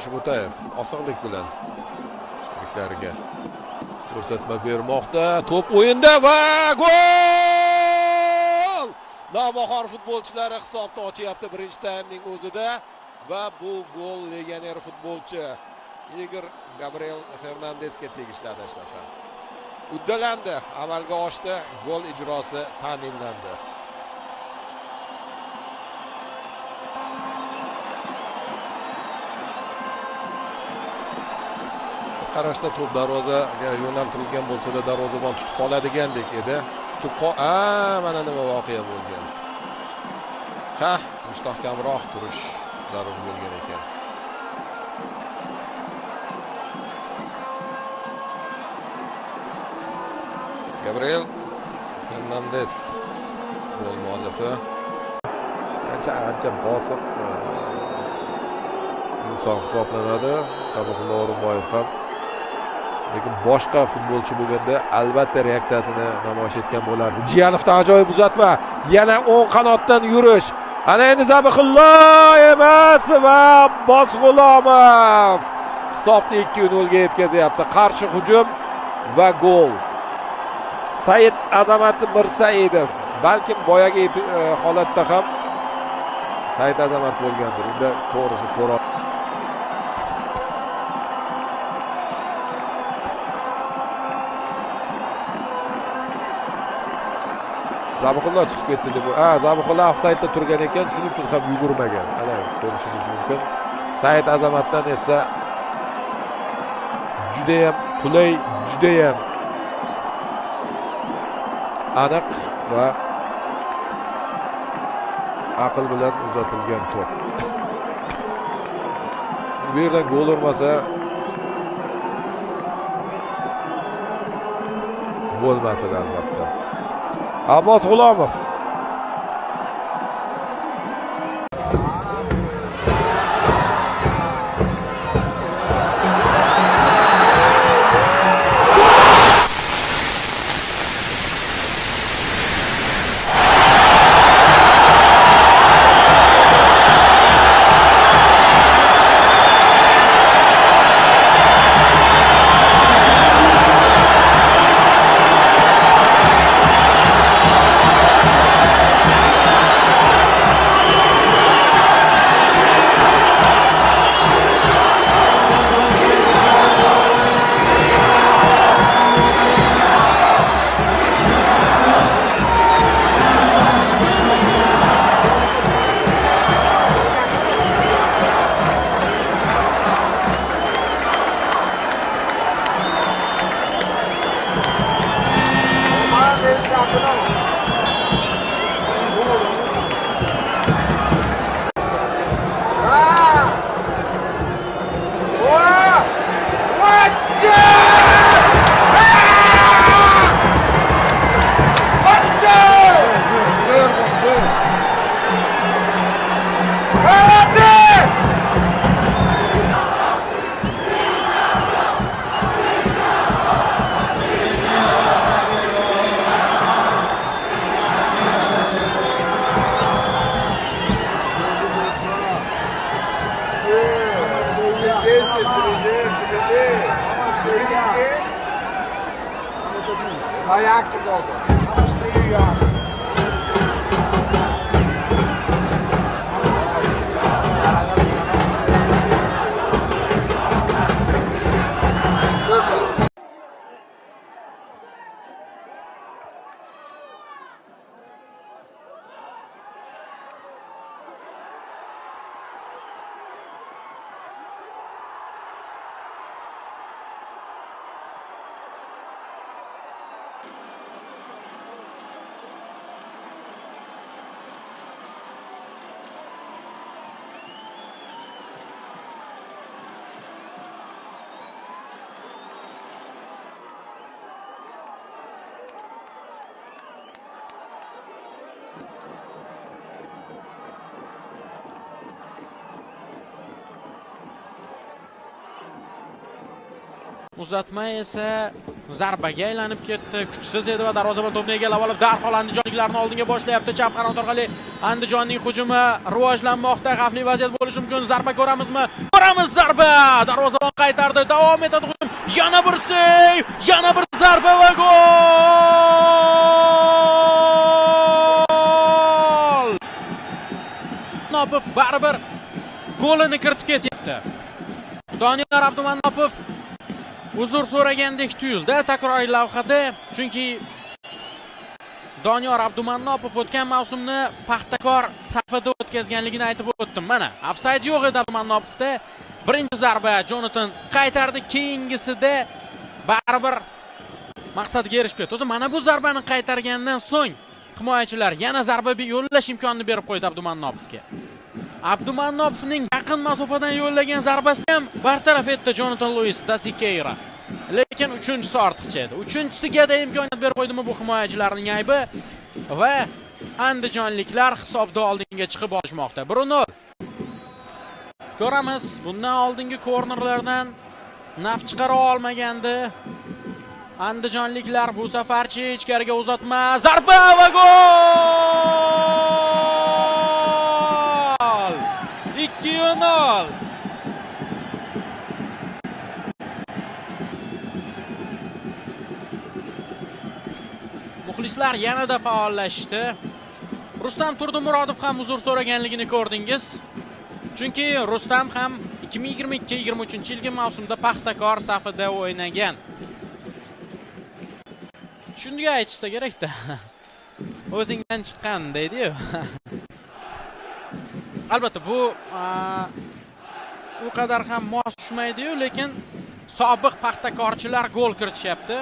Shimutayev osonlik bilan sheriklariga ko'rsatma bermoqda. To'p o'yinda va gol! Navbahor futbolchilari hisobni ochyapti birinchi taymning o'zida va bu gol legioner futbolchi Igor Gabriel Fernandesga tegishli adashmasam. Uddalandi, amalga oshdi, gol ijrosi ta'minlandi. Qarashda to'p darvozaga yo'naltirilgan bo'lsa-da, darvozabon tutib qoladigandek edi. Mana nima voqea bo'lgan. Mustahkamroq turish zarur bo'lgan ekan. Gabriel Fernandes gol muallifi. Ancha bosiq inson hisoblanadi. Abdulla O'rinboyev ham. Lekin boshqa futbolchi bo'lganda albatta reaksiyasini namoyish etgan bo'lardi. Jiyanovdan ajoyib uzatma. Yana o'ng qanotdan yurish. Ana endi Zabihulloh emas va Bosg'ulomov hisobni 2-0 ga yetkazyapti. Qarshi hujum va gol. Said Azamat Mirsaidov. Balkim boyagi holatda ham Said Azamat bo'lgandir. Unda to'g'risi ko'ra. Zabihulloh chiqib ketdi deb. Zabihulloh ofsaydda turgan ekan, shuning uchun ham yugurmagan. Ana ko'rishingiz mumkin. Said Azamatdan esa juda ham qulay, juda ham aniq va aql bilan uzatilgan to'p. Bu yerdan gol urmasa bo'lmasdi albatta. Abbos G'ulomov Uzatma esa zarbaga aylanib ketdi. Kuchsiz edi va darvozabon to'pni egallab olib, darhol andijonliklarni oldinga boshlayapti. Chap qanot orqali Andijonning hujumi rivojlanmoqda. Xavfli vaziyat bo'lishi mumkin. Zarba ko'ramizmi? Ko'ramiz zarba! Darvozabon qaytardi. Davom etadi hujum. Yana bir seyv, yana bir zarba va gol! Nopov baribir golini kiritib ketyapti. Doniyor Abdumannopov uzr so'ragandek tuyuldi takroriy lavhada, chunki Doniyor Abdumannopov o'tgan mavsumni Paxtakor safida o'tkazganligini aytib o'tdim. Mana, ofsayd yo'q edi Abdumannopovda. Birinchi zarba Jonatan qaytardi, keyingisida baribir maqsadga erishib ketdi. O'zi mana bu zarbani qaytargandan so'ng himoyachilar yana zarba yo'llash imkonini berib qo'ydi Abdumannopovga. Abdumannopovning yaqin masofadan yo'llagan zarbasini ham bartaraf etdi Jonatan Luis da Siqueira. Lekin uchinchisi ortiqcha edi. Uchinchisiga da imkoniyat berib qo'ydimi bu himoyachilarning aybi va andijonliklar hisobda oldinga chiqib olishmoqda. 1-0. Ko'ramiz, bundan oldingi kornerlardan naf chiqara olmagandi. Andijonliklar bu safarchi ichkariga uzatma, zarba va gol! 2-0. Muxlislar yanada faollashdi. Rustam Turdimurodov ham uzr so'raganligini ko'rdingiz. Chunki Rustam ham 2022-23-yilgi mavsumda Paxtakor safida o'ynagan. Shunga aytishsa kerak-da. O'zingdan chiqqan deydi-yu. Albatta bu u qadar ham mos tushmaydi-yu, lekin sobiq Paxtakorchilar gol kiritishyapti.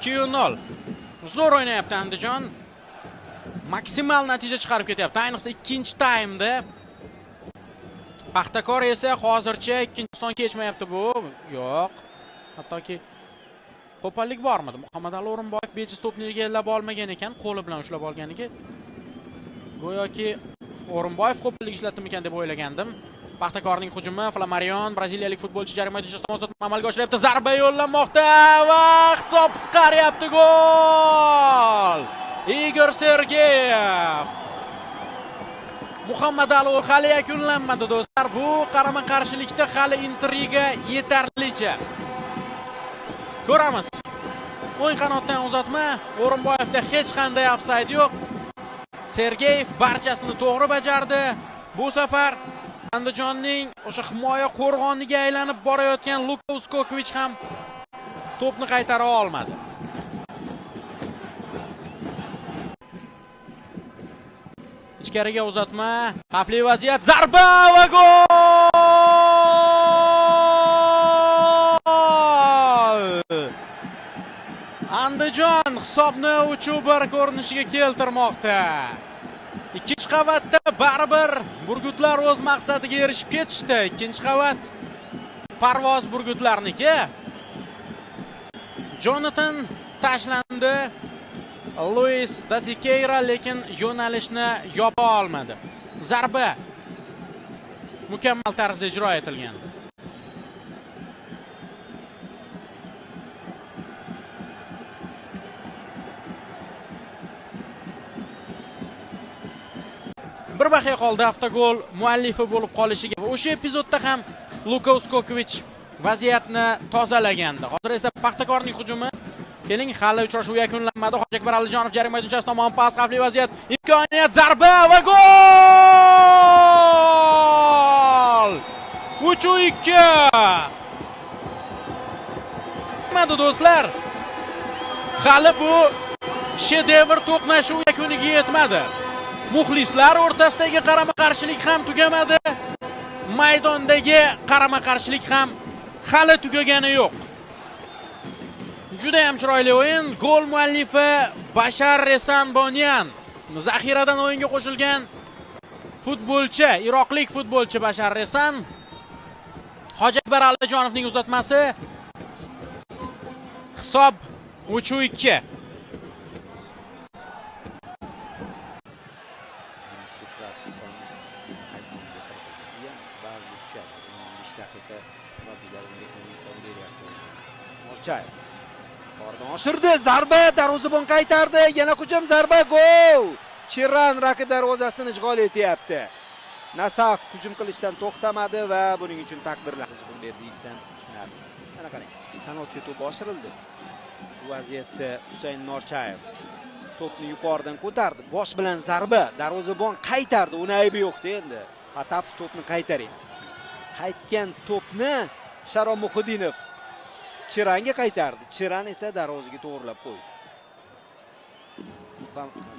2-0. Zo'r o'ynayapti Andijon. Maksimal natija chiqarib ketyapti. Ayniqsa ikkinchi taymda. Paxtakor esa hozircha ikkinchi son kechmayapti bu. Yo'q. Hattoki qo'pollik bormidi? Muhammadali O'rinboyev bejiz to'pni egallab olmagan ekan, qo'li bilan ushlab olganiga. Go'yoki O'rinboyev qo'pollik ishlatdimikan deb o'ylagandim. Paxtakorning hujumi, Flamarion, braziliyalik futbolchi jarima idishasidan o'zatma amalga oshiryapti. Zarba yo'llanmoqda va hisob qisqaryapti. Gol! Igor Sergeyev. Muhammadali hali yakunlanmadi do'stlar. Bu qarama-qarshilikda hali intriga yetarlicha. Ko'ramiz. O'ng qanotdan uzatma, O'rinboyevda hech qanday ofsayd yo'q. Sergeyev barchasini to'g'ri bajardi. Bu safar Andijonning o'sha himoya qo'rg'oniga aylanib borayotgan Luka Uskokovich ham to'pni qaytara olmadi. Ichkariga uzatma, xavfli vaziyat, zarba va gol! Andijon hisobni 3-1 ko'rinishiga keltirmoqda. Ikkinchi qavatda baribir burgutlar o'z maqsadiga erishib ketishdi. Ikkinchi qavat parvoz burgutlarniki. Jonathan tashlandi. Luis da Siqueira lekin yo'nalishni yopa olmadi. Zarba mukammal tarzda ijro etilgan. Bir baqiya qoldi avtogol muallifi bo'lib qolishiga. O'sha epizodda ham Luka Uskokovich vaziyatni tozalagandi. Hozir esa Paxtakorning hujumi. Keling, hali uchrashuv yakunlanmadi. Hojiakbar Alijonov jarima maydonchasi tomon pas, xavfli vaziyat, imkoniyat, zarba va gol! 3-2. Mana do'stlar, hali bu shedevr to'qnashuv yakuniga yetmadi. Muxlislar o'rtasidagi qarama-qarshilik ham tugamadi. Maydondagi qarama-qarshilik ham hali tugagani yo'q. Juda ham chiroyli o'yin. Gol muallifi Bashar Resanbonyan. Zaxiradan o'yinga qo'shilgan futbolchi, iroqlik futbolchi Bashar Resan. Hojiakbar Alijonovning uzatmasi. Hisob 3-2. Oshirdi, zarba, darvozabon qaytardi, yana hujum, zarba, gol! Chiran raqib darvozasini ishg'ol etyapti. Nasaf hujum qilishdan to'xtamadi va buning uchun taqdirlar Berdiyevdan tushunadi. Mana qarang, qanotga to'p oshirildi. Bu vaziyatda Husayn Norchayev to'pni yuqoridan ko'tardi. Bosh bilan zarba, darvozabon qaytardi. Uni aybi yo'q endi. Patapov to'pni qaytaryapti. Qaytgan to'pni Sharom Muhiddinov Chiranga qaytardi. Chiran esa darvozaga to'g'rilab qo'ydi.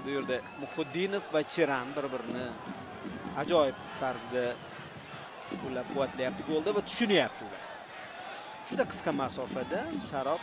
Bu yerda Muhiddinov va Chiran bir-birini ajoyib tarzda qo'llab-quvvatlayapti golda va tushunyapti ular. Juda qisqa masofada Sharob